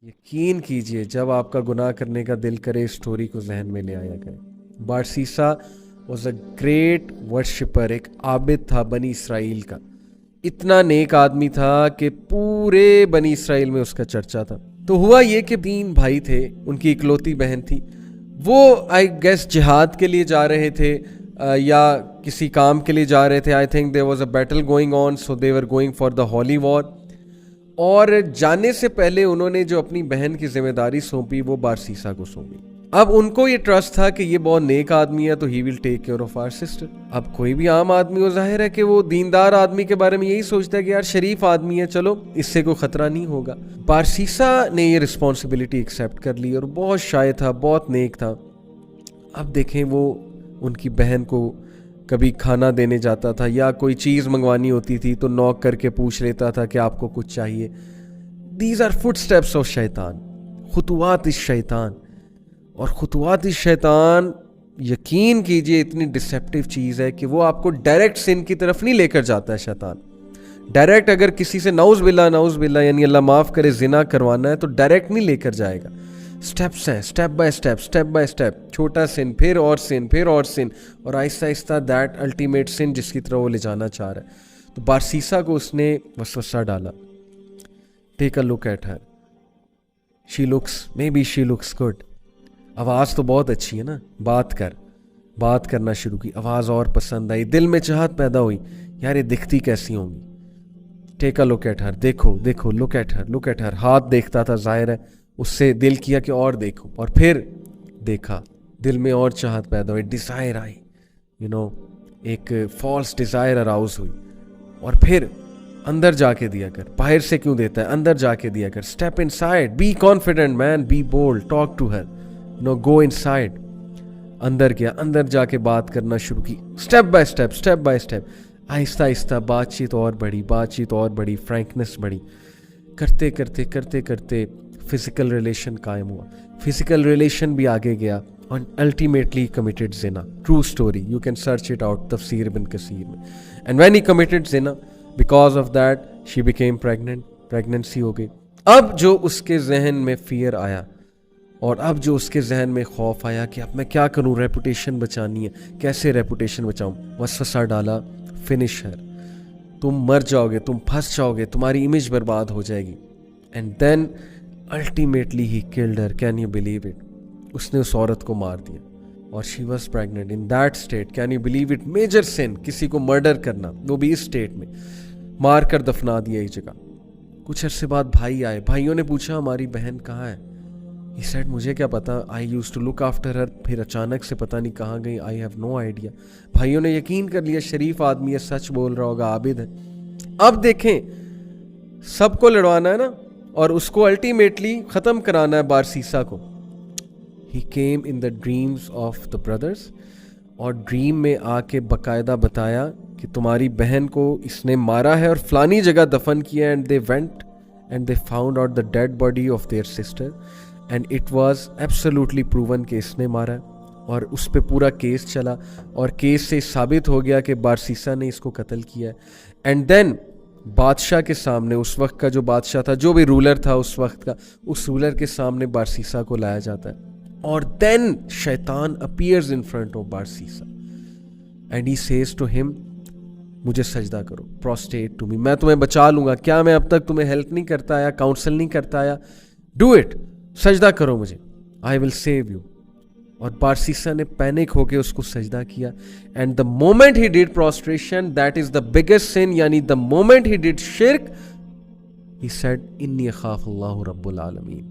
یقین کیجئے جب آپ کا گناہ کرنے کا دل کرے اس سٹوری کو ذہن میں لے آیا کرے. بارسیسا واز اے گریٹ ورشپر, ایک عابد تھا بنی اسرائیل کا. اتنا نیک آدمی تھا کہ پورے بنی اسرائیل میں اس کا چرچا تھا. تو ہوا یہ کہ 3 بھائی تھے, ان کی اکلوتی بہن تھی. وہ آئی گیس جہاد کے لیے جا رہے تھے یا کسی کام کے لیے جا رہے تھے. I think there was a battle going on, so they were going for the holy war. اور جانے سے پہلے انہوں نے جو اپنی بہن کی ذمہ داری سونپی وہ بارسیسا کو سونپی. اب ان کو یہ ٹرسٹ تھا کہ یہ بہت نیک آدمی ہے تو he will take care of our sister. اب کوئی بھی عام آدمی ہو, ظاہر ہے کہ وہ دیندار آدمی کے بارے میں یہی سوچتا ہے کہ یار شریف آدمی ہے, چلو اس سے کوئی خطرہ نہیں ہوگا. بارسیسا نے یہ رسپانسبلٹی ایکسیپٹ کر لی اور بہت شائع تھا, بہت نیک تھا. اب دیکھیں وہ ان کی بہن کو کبھی کھانا دینے جاتا تھا یا کوئی چیز منگوانی ہوتی تھی تو نوک کر کے پوچھ لیتا تھا کہ آپ کو کچھ چاہیے. These are footsteps of شیطان, خطوات الشیطان. اور خطوات الشیطان یقین کیجئے اتنی ڈسیپٹیو چیز ہے کہ وہ آپ کو ڈائریکٹ سن کی طرف نہیں لے کر جاتا ہے. شیطان ڈائریکٹ اگر کسی سے نعوذ باللہ یعنی اللہ معاف کرے زنا کروانا ہے تو ڈائریکٹ نہیں لے کر جائے گا. سٹیپس ہیں, سٹیپ بائی سٹیپ, چھوٹا سن, پھر اور سن, پھر اور سن, اور آہستہ آہستہ دیٹ الٹیمیٹ سن جس کی طرح وہ لے جانا چاہ رہا ہے. تو بارسیسا کو اس نے وسوسہ ڈالا. Take a look at her, she looks good. آواز تو بہت اچھی ہے نا, بات کرنا شروع کی, آواز اور پسند آئی, دل میں چاہت پیدا ہوئی یار یہ دکھتی کیسی ہوں گی. ٹیک اے لک ایٹ ہر, دیکھو لک ایٹ ہر. ہاتھ دیکھتا تھا, ظاہر ہے اس سے دل کیا کہ اور دیکھو, اور پھر دیکھا, دل میں اور چاہت پیدا ہوئی, ڈیزائر آئی, ایک فالس ڈیزائر اراؤز ہوئی. اور پھر اندر جا کے دیا کر, باہر سے کیوں دیتا ہے, اندر جا کے دیا کر. Step inside, be confident man, be bold, talk to her, go inside. اندر گیا, اندر جا کے بات کرنا شروع کی, اسٹیپ بائی اسٹیپ. آہستہ آہستہ بات چیت اور بڑھی, فرینکنس بڑھی. کرتے فزیکل ریلیشن قائم ہوا. فزیکل ریلیشن بھی آگے گیا اور الٹیمیٹلی کمیٹڈ زنا. True story, you can search it out تفسیر ابن کثیر میں. اینڈ وین ہی کمیٹڈ زنا, because of that she became pregnant, pregnancy ہو گئی. اب جو اس کے ذہن میں فیئر آیا اور اب جو اس کے ذہن میں خوف آیا کہ اب میں کیا کروں, ریپوٹیشن بچانی ہے, کیسے ریپوٹیشن بچاؤں. وسوسہ ڈالا, فنش ہر, تم مر جاؤ گے, تم پھنس جاؤ گے, تمہاری امیج برباد ہو جائے گی. And then ultimately he killed her. Can you believe it, اس نے اس عورت کو مار دیا اور she was pregnant in that state. Can you believe it, major sin, کسی کو مرڈر کرنا, وہ بھی اس اسٹیٹ میں, مار کر دفنا دیا ایک جگہ. کچھ عرصے بعد بھائی آئے, بھائیوں نے پوچھا ہماری بہن کہاں ہے. He said مجھے کیا پتا, I used to look after her. پھر اچانک سے پتہ نہیں کہاں گئی, I have no idea. بھائیوں نے یقین کر لیا شریف آدمی ہے, سچ بول رہا ہوگا, عابد ہے. اب دیکھیں سب کو لڑوانا ہے نا, اور اس کو الٹیمیٹلی ختم کرانا ہے بارسیسا کو. He came in the dreams of the brothers, اور ڈریم میں آ کے باقاعدہ بتایا کہ تمہاری بہن کو اس نے مارا ہے اور فلانی جگہ دفن کیا. And they went and they found out the dead body of their sister. And it was absolutely proven کہ اس نے مارا ہے, اور اس پہ پورا کیس چلا اور کیس سے ثابت ہو گیا کہ بارسیسا نے اس کو قتل کیا ہے. اینڈ دین بادشاہ کے سامنے, اس وقت کا جو بادشاہ تھا, جو بھی رولر تھا اس وقت کا, اس رولر کے سامنے بارسیسا کو لایا جاتا ہے. اور دین شیطان appears in front of Barsisa and he says to him, مجھے سجدہ کرو, پروسٹیٹ ٹو می, میں تمہیں بچا لوں گا. کیا میں اب تک تمہیں ہیلپ نہیں کرتا آیا, کاؤنسل نہیں کرتا آیا, ڈو اٹ, سجدہ کرو مجھے, آئی ول سیو یو. اور بارسیسا نے پینک ہو کے اس کو سجدہ کیا. And the moment he did prostration, that is the biggest sin, یعنی دا مومنٹ ہی ڈیڈ شرک, ہی سیڈ انی اخاف اللہ رب العالمین.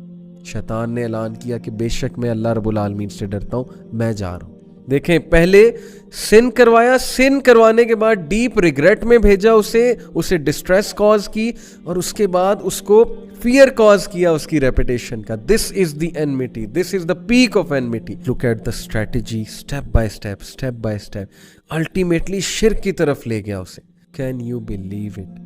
شیطان نے اعلان کیا کہ بے شک میں اللہ رب العالمین سے ڈرتا ہوں, میں جا رہا ہوں. دیکھیں پہلے سن کروایا, سن کروانے کے بعد ڈیپ ریگریٹ میں بھیجا اسے ڈسٹریس کاز کی, اور اس کے بعد اس کو فیئر کاز کیا اس کی ریپوٹیشن کا. This is the enmity, this is the peak of enmity. Look at the strategy, step by step, ultimately شرک کی طرف لے گیا اسے. Can you believe it,